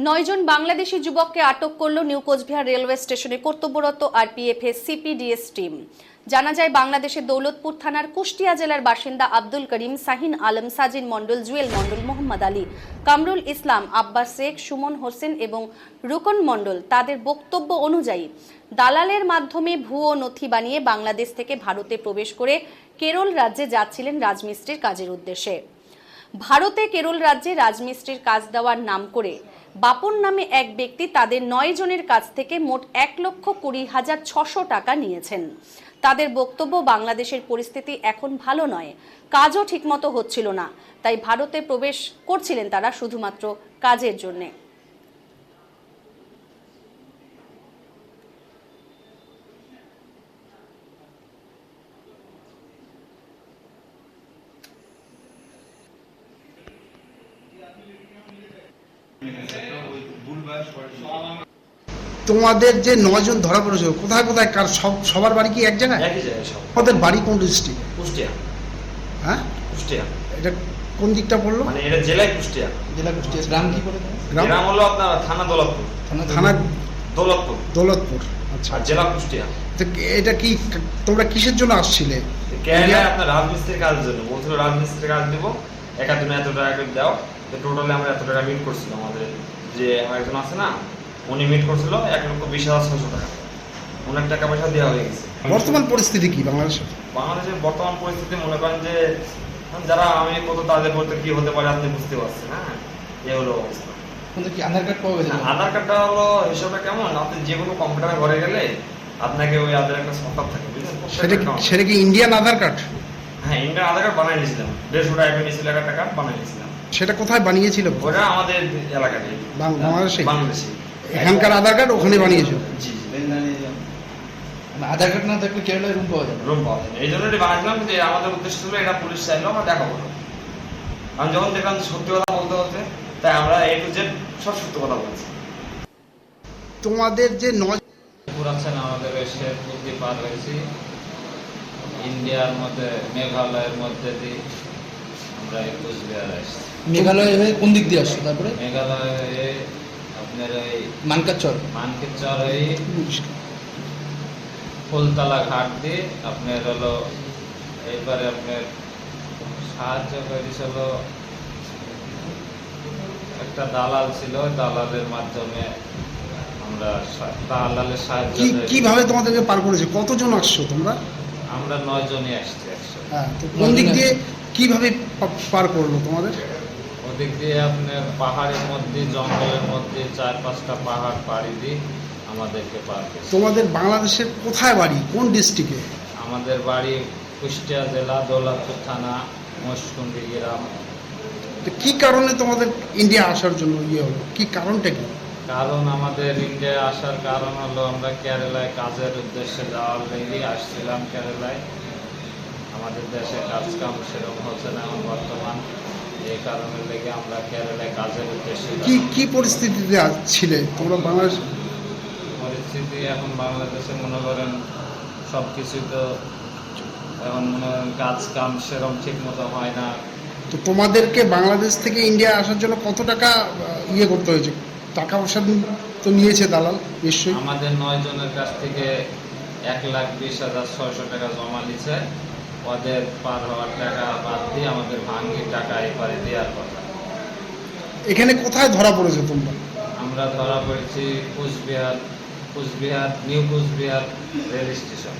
9 জন বাংলাদেশি যুবককে আটক করল নিউ কোচবিহার রেলওয়ে স্টেশনে কর্তব্যরত আরপিএফ এর সিপিডিএস টিম। জানা যায় বাংলাদেশের দৌলতপুর থানার কুষ্টিয়া জেলার বাসিন্দা আব্দুল করিম, শাহিন আলম, সাজিন মণ্ডল, জুয়েল মণ্ডল, মোহাম্মদ আলী, কামরুল ইসলাম, আব্বাস শেখ, সুমন হোসেন এবং রুকন মণ্ডল তাদের বক্তব্য অনুযায়ী দালালের মাধ্যমে ভুয়ো নথি বানিয়ে বাংলাদেশ থেকে ভারতে প্রবেশ করে কেরল রাজ্যে যাচ্ছিলেন রাজমিস্ত্রির কাজের উদ্দেশ্যে। ভারতে কেরল রাজ্যে রাজমিস্ত্রির কাজ দেওয়ার নাম করে বাপন নামে এক ব্যক্তি তাদের 9 জনের কাছ থেকে মোট 1,20,600 টাকা নিয়েছেন। তাদের বক্তব্য, বাংলাদেশের পরিস্থিতি এখন ভালো নয়, কাজও ঠিকমতো হচ্ছিল না, তাই ভারতে প্রবেশ করছিলেন তারা শুধুমাত্র কাজের জন্য। তোমাদের যে 9 জন ধরা পড়েছে কোথায় কোথায়, কার সবার বাড়ি কি এক জায়গায়? একই জায়গায় সব। আমাদের বাড়ি কোন ডিস্ট্রিক্ট? কুষ্টিয়া। হ্যাঁ, কুষ্টিয়া। এটা কোন দিকটা পড়লো? মানে এটা জেলায় কুষ্টিয়া। জেলা কুষ্টিয়া। গ্রাম কি বলে? গ্রাম হলো আপনার থানা দৌলতপুর। থানা দৌলতপুর। আচ্ছা, আর জেলা কুষ্টিয়া। তো এটা কি তোমরা কিসের জন্য আসছিলে? কেরালায় আপনার রাজমিস্ত্রির কাজের জন্য বলছিল, রাজমিস্ত্রির কাজ দিব, একা তুমি এত টাকা করে দাও। তো টোটালি আমরা এত টাকা মিট করছিল, আমাদের যে একজন আছে না, উনি মিট করছিল 1,20,600 টাকা। অনেক টাকা পয়সা দেওয়া হয়ে গেছে। বর্তমান পরিস্থিতি কি বাংলাদেশে? বাংলাদেশের বর্তমান পরিস্থিতি মনে করেন যে যারা আমি কত তাদের বলতে কি হতে পারে আপনি বুঝতে পারছেন। হ্যাঁ, এ হলো অবস্থা। কিন্তু কি আধার কার্ড পাওয়া গেছে? আধার কার্ডটা হলো হিসাবটা কেমন, আপনি যে কোনো কম্পিউটারে ঘরে গেলে আপনাকে ওই আধার একটা সফটওয়্যার থাকে, বুঝলেন? সেটা কি ইন্ডিয়ান আধার কার্ড? হ্যাঁ, ইন্ডিয়ান আধার কার্ড বানিয়ে নিয়েছিলাম, 150 টাকা নিয়েছিল, 1 টাকা বানিয়ে নিয়েছিলাম। সেটা কোথায় বানিয়েছিল? ওটা আমাদের এলাকাতে, বাংলাদেশে। বাংলাদেশে এখানকার আধার কার্ড ওখানে বানিয়েছিল? জি। আধার কার্ড না থাকলে কেরালায় রুম পাওয়া যাবে? রুম পাওয়া যায়, এই জন্য এটা বানাইছিলাম যে আমাদের উদ্দেশ্য ছিল এটা পুলিশ চাইলো আমরা দেখা করবো। আমি যখন দেখলাম সত্যি কথা বলতে হচ্ছে, তাই আমরা A to Z সব সত্য কথা বলছি। তোমাদের যে 9 পুরাচ্ছেন আমাদের এসে বুদ্ধি পার হয়েছি ইন্ডিয়ার মধ্যে, মেঘালয়ের মধ্যে দিয়ে আমরা এই কোচবিহার আসছি। মেঘালয় হয়ে কোন দিক দিয়ে আসছো? তারপরে মেঘালয় হয়ে আপনার এই মানকাচর হয়ে ফুলতলা ঘাট দিয়ে আপনার হলো এইবারে আপনার সাহায্য করেছিল একটা দালাল ছিল, দালালের মাধ্যমে আমরা দালালের সাহায্য। কিভাবে তোমাদেরকে পার করেছে? কতজন আসছো তোমরা? আমরা 9 জনই আসছি একসাথে। হ্যাঁ, তো কোন দিক দিয়ে কিভাবে পার করলো তোমাদের? ওদিক দিয়ে আপনার পাহাড়ের মধ্যে, জঙ্গলের মধ্যে 4-5টা পাহাড় পাড়ি দিয়ে আমাদেরকে পার করেছে। তোমাদের বাংলাদেশের কোথায় বাড়ি, কোন ডিস্ট্রিক্টে? আমাদের বাড়ি কুষ্টিয়া জেলা, দৌলতপুর থানা, মসকুন্দি গ্রাম। তো কি কারণে তোমাদের ইন্ডিয়া আসার জন্য হলো, কি কারণটা কি? কারণ আমাদের ইন্ডিয়া আসার কারণ হলো আমরা কেরালায় কাজের উদ্দেশ্যে যাওয়ার লেগে আসছিলাম। কেরালায় আমাদের দেশে কাজ কাম সেরকম হচ্ছে না এখন বর্তমান, এই কারণে লেগে আমরা কেরালায় কাজের উদ্দেশ্যে। কি পরিস্থিতিতে ছিলে তোমরা বাংলাদেশ? পরিস্থিতি এখন বাংলাদেশে মনে করেন সব কিছু তো এখন মনে করেন কাজ কাম সেরকম ঠিক মতো হয় না। তো তোমাদেরকে বাংলাদেশ থেকে ইন্ডিয়া আসার জন্য কত টাকা করতে হয়েছে? টাকা পয়সা তো নিয়েছে দালাল নিশ্চয়ই। আমাদের 9 জনের কাছ থেকে 1,20,600 টাকা জমা নিচ্ছে। ওদের পার হওয়ার টাকা বাদ দিয়ে আমাদের ভাঙ্গির টাকা এবারে দেওয়ার কথা। এখানে কোথায় ধরা পড়েছে তোমরা? আমরা ধরা পড়েছি Cooch Behar new Cooch Behar rail station.